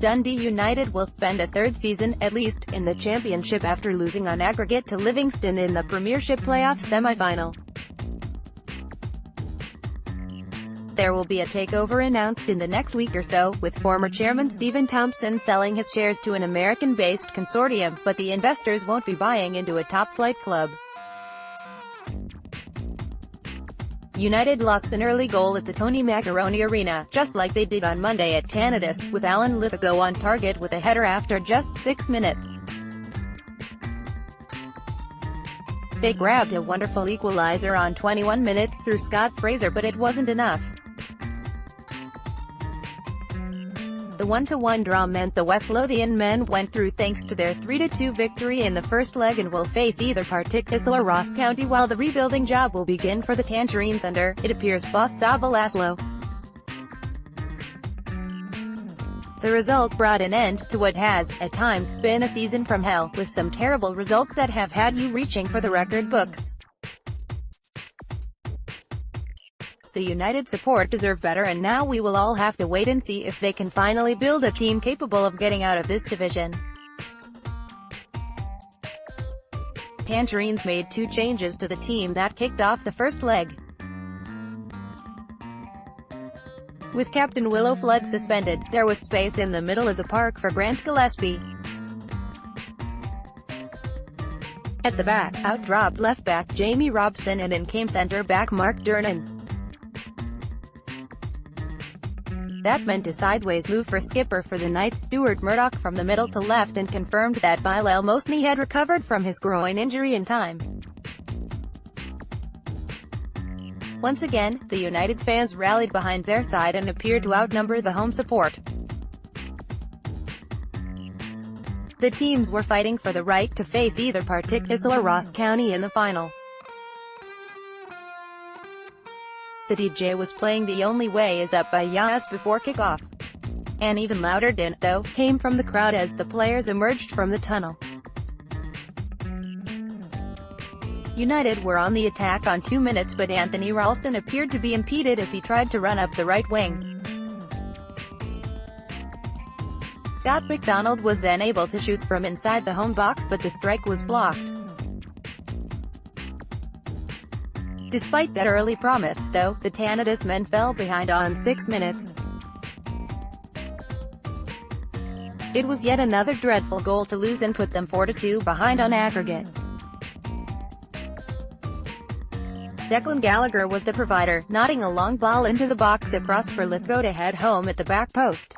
Dundee United will spend a third season, at least, in the Championship after losing on aggregate to Livingston in the Premiership playoff semi-final. There will be a takeover announced in the next week or so, with former chairman Stephen Thompson selling his shares to an American-based consortium, but the investors won't be buying into a top-flight club. United lost an early goal at the Tony Macaroni Arena, just like they did on Monday at Tannadice, with Alan Lithgow on target with a header after just 6 minutes. They grabbed a wonderful equalizer on 21 minutes through Scott Fraser, but it wasn't enough. The 1-1 draw meant the West Lothian men went through thanks to their 3-2 victory in the first leg and will face either Partick Thistle or Ross County, while the rebuilding job will begin for the Tangerines under, it appears, boss Saba Laszlo. The result brought an end to what has, at times, been a season from hell, with some terrible results that have had you reaching for the record books. The United support deserve better, and now we will all have to wait and see if they can finally build a team capable of getting out of this division. Tangerines made 2 changes to the team that kicked off the first leg. With captain Willow Flood suspended, there was space in the middle of the park for Grant Gillespie. At the back, out dropped left-back Jamie Robson and in came centre-back Mark Durnan. That meant a sideways move for skipper for the night Stuart Murdoch from the middle to left, and confirmed that Bilal Mosni had recovered from his groin injury in time. Once again, the United fans rallied behind their side and appeared to outnumber the home support. The teams were fighting for the right to face either Partick Thistle or Ross County in the final. The DJ was playing "The Only Way Is Up" by Yaz before kickoff. An even louder din, though, came from the crowd as the players emerged from the tunnel. United were on the attack on 2 minutes, but Anthony Ralston appeared to be impeded as he tried to run up the right wing. Scott McDonald was then able to shoot from inside the home box, but the strike was blocked. Despite that early promise, though, the Tannadice men fell behind on 6 minutes. It was yet another dreadful goal to lose and put them 4-2 behind on aggregate. Declan Gallagher was the provider, nodding a long ball into the box across for Lithgow to head home at the back post.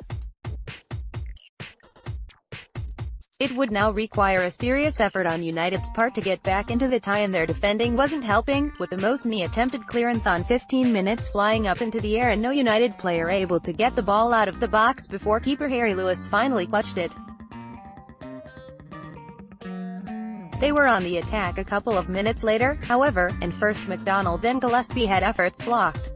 It would now require a serious effort on United's part to get back into the tie, and their defending wasn't helping, with the Mosni attempted clearance on 15 minutes flying up into the air and no United player able to get the ball out of the box before keeper Harry Lewis finally clutched it. They were on the attack a couple of minutes later, however, and first McDonald then Gillespie had efforts blocked.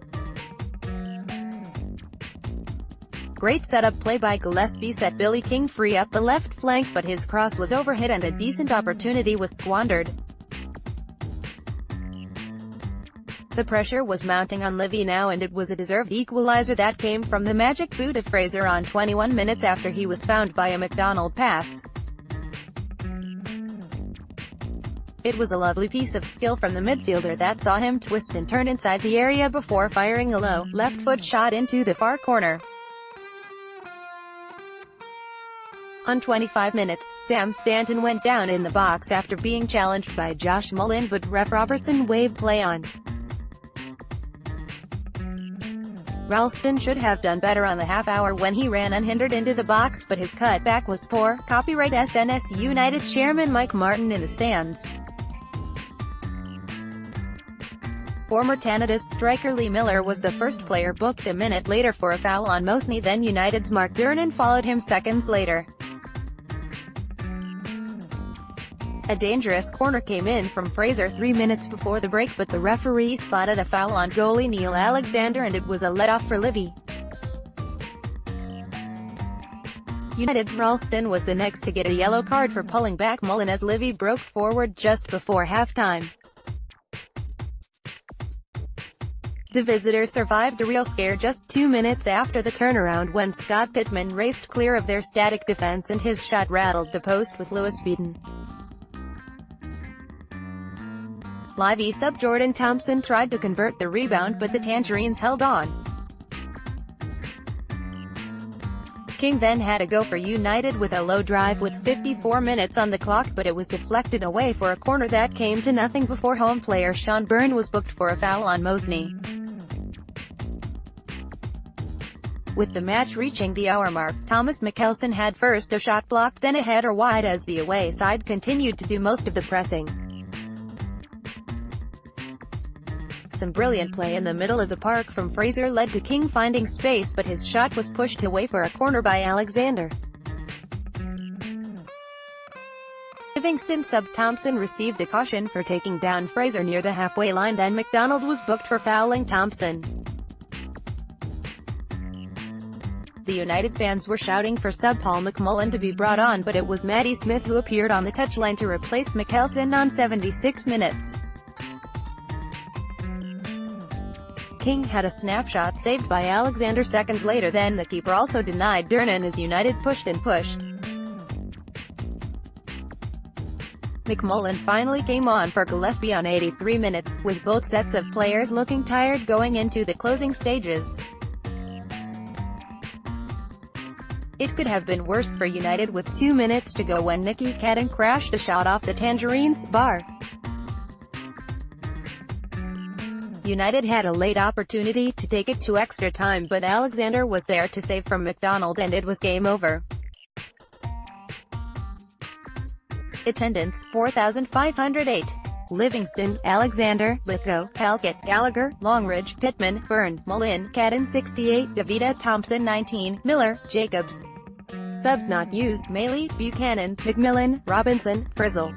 Great setup play by Gillespie set Billy King free up the left flank, but his cross was overhit and a decent opportunity was squandered. The pressure was mounting on Livi now, and it was a deserved equalizer that came from the magic boot of Fraser on 21 minutes after he was found by a McDonald pass. It was a lovely piece of skill from the midfielder that saw him twist and turn inside the area before firing a low, left-foot shot into the far corner. On 25 minutes, Sam Stanton went down in the box after being challenged by Josh Mullin, but ref Robertson waved play on. Ralston should have done better on the half-hour when he ran unhindered into the box, but his cutback was poor. Copyright SNS United chairman Mike Martin in the stands. Former Tannadice striker Lee Miller was the first player booked a minute later for a foul on Mosni, then United's Mark Durnan followed him seconds later. A dangerous corner came in from Fraser 3 minutes before the break, but the referee spotted a foul on goalie Neil Alexander and it was a let-off for Livi. United's Ralston was the next to get a yellow card for pulling back Mullin as Livi broke forward just before halftime. The visitors survived a real scare just 2 minutes after the turnaround when Scott Pittman raced clear of their static defense and his shot rattled the post with Lewis beaten. Livi sub Stephen Thompson tried to convert the rebound but the Tangerines held on. King then had a go for United with a low drive with 54 minutes on the clock, but it was deflected away for a corner that came to nothing before home player Sean Byrne was booked for a foul on Mosney. With the match reaching the hour mark, Thomas Michelsen had first a shot blocked, then a header wide as the away side continued to do most of the pressing. Some brilliant play in the middle of the park from Fraser led to King finding space, but his shot was pushed away for a corner by Alexander. Livingston sub Thompson received a caution for taking down Fraser near the halfway line, then McDonald was booked for fouling Thompson. The United fans were shouting for sub Paul McMullen to be brought on, but it was Matty Smith who appeared on the touchline to replace Michelsen on 76 minutes. King had a snapshot saved by Alexander seconds later, then the keeper also denied Durnan as United pushed and pushed. McMullen finally came on for Gillespie on 83 minutes, with both sets of players looking tired going into the closing stages. It could have been worse for United with 2 minutes to go when Nicky Cadden crashed a shot off the Tangerines' bar. United had a late opportunity to take it to extra time, but Alexander was there to save from McDonald and it was game over. Attendance, 4,508. Livingston, Alexander, Lithgow, Halkett, Gallagher, Longridge, Pittman, Byrne, Mullin, Cadden 68, Davida, Thompson 19, Miller, Jacobs. Subs not used, Maley, Buchanan, McMillan, Robinson, Frizzle.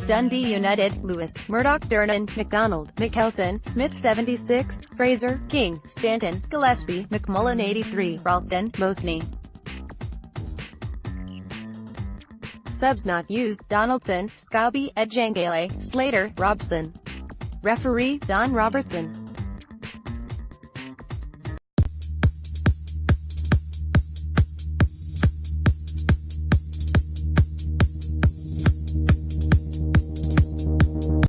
Dundee United, Lewis, Murdoch, Durnan, McDonald, Michelsen, Smith 76, Fraser, King, Stanton, Gillespie, McMullen 83, Ralston, Mosney. Subs not used, Donaldson, Scobie, Edjangale, Slater, Robson. Referee, Don Robertson.